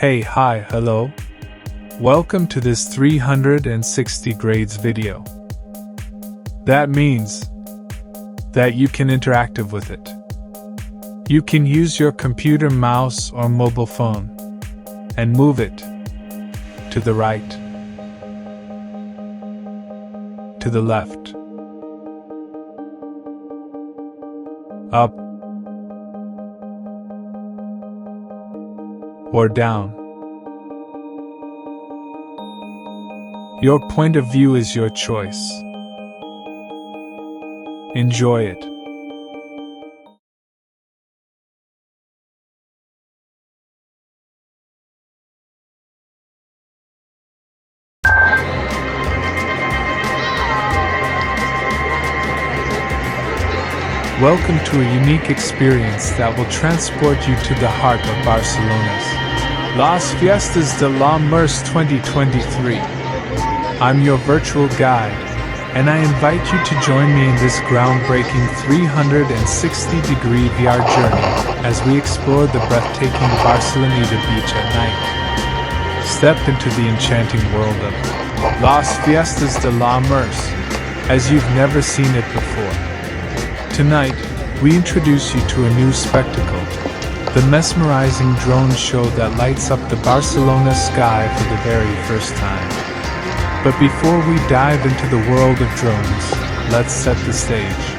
Hey, hi, hello. Welcome to this 360 grades video. That means that you can interact with it. You can use your computer, mouse, or mobile phone and move it to the right, to the left, up, or down. Your point of view is your choice. Enjoy it. Welcome to a unique experience that will transport you to the heart of Barcelona's Las Fiestas de la Mercè 2023. I'm your virtual guide, and I invite you to join me in this groundbreaking 360-degree VR journey as we explore the breathtaking Barceloneta beach at night. Step into the enchanting world of Las Fiestas de la Mercè as you've never seen it before. Tonight, we introduce you to a new spectacle, the mesmerizing drone show that lights up the Barcelona sky for the very first time. But before we dive into the world of drones, let's set the stage.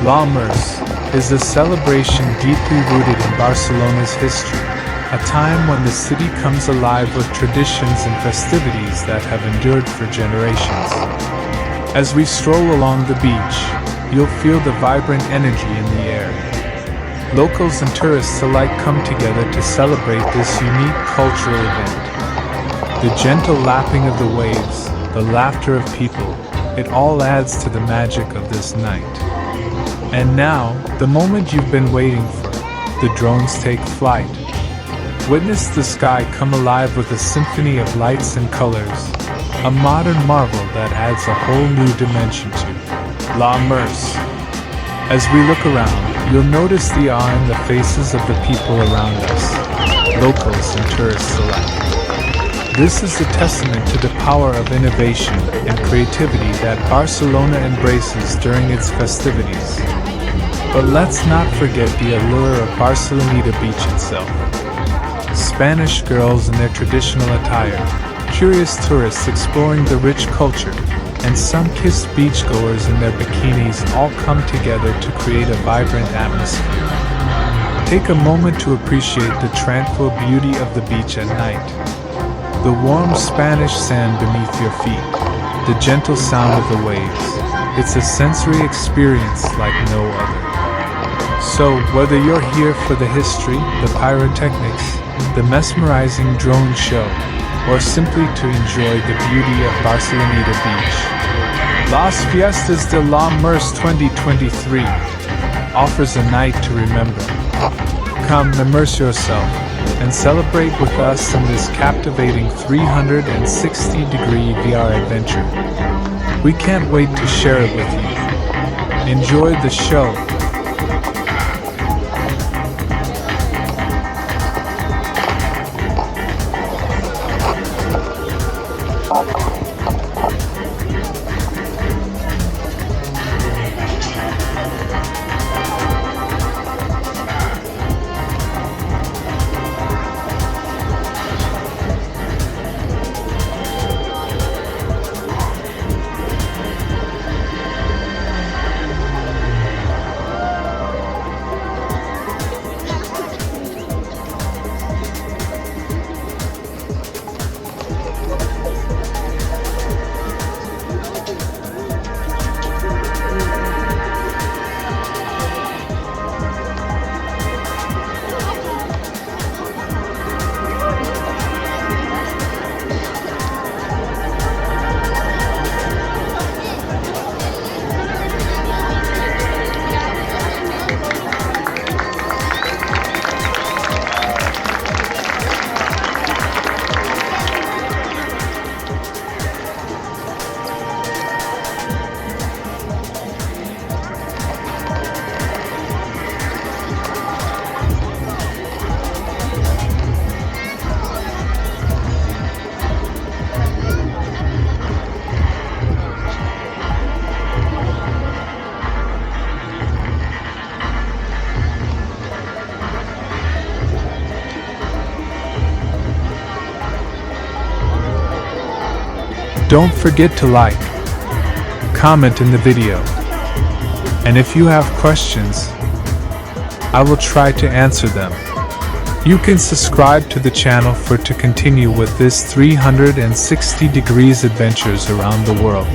La Mercè is a celebration deeply rooted in Barcelona's history, a time when the city comes alive with traditions and festivities that have endured for generations. As we stroll along the beach, you'll feel the vibrant energy in the air. Locals and tourists alike come together to celebrate this unique cultural event. The gentle lapping of the waves, the laughter of people, it all adds to the magic of this night. And now, the moment you've been waiting for, the drones take flight. Witness the sky come alive with a symphony of lights and colors, a modern marvel that adds a whole new dimension to La Mercè. As we look around, you'll notice the awe in the faces of the people around us, locals and tourists alike. This is a testament to the power of innovation and creativity that Barcelona embraces during its festivities. But let's not forget the allure of Barceloneta Beach itself. Spanish girls in their traditional attire, curious tourists exploring the rich culture, and sun-kissed beachgoers in their bikinis all come together to create a vibrant atmosphere. Take a moment to appreciate the tranquil beauty of the beach at night. The warm Spanish sand beneath your feet, the gentle sound of the waves. It's a sensory experience like no other. So, whether you're here for the history, the pyrotechnics, the mesmerizing drone show, or simply to enjoy the beauty of Barceloneta Beach, Las Fiestas de la Mercè 2023 offers a night to remember. Come immerse yourself and celebrate with us in this captivating 360-degree VR adventure. We can't wait to share it with you. Enjoy the show. Don't forget to like, comment in the video, and if you have questions, I will try to answer them. You can subscribe to the channel to continue with this 360 degrees adventures around the world.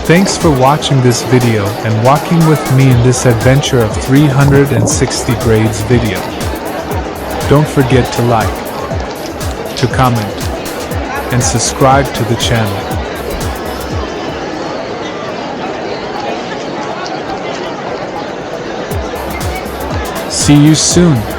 Thanks for watching this video and walking with me in this adventure of 360 grades video. Don't forget to like, to comment, and subscribe to the channel. See you soon.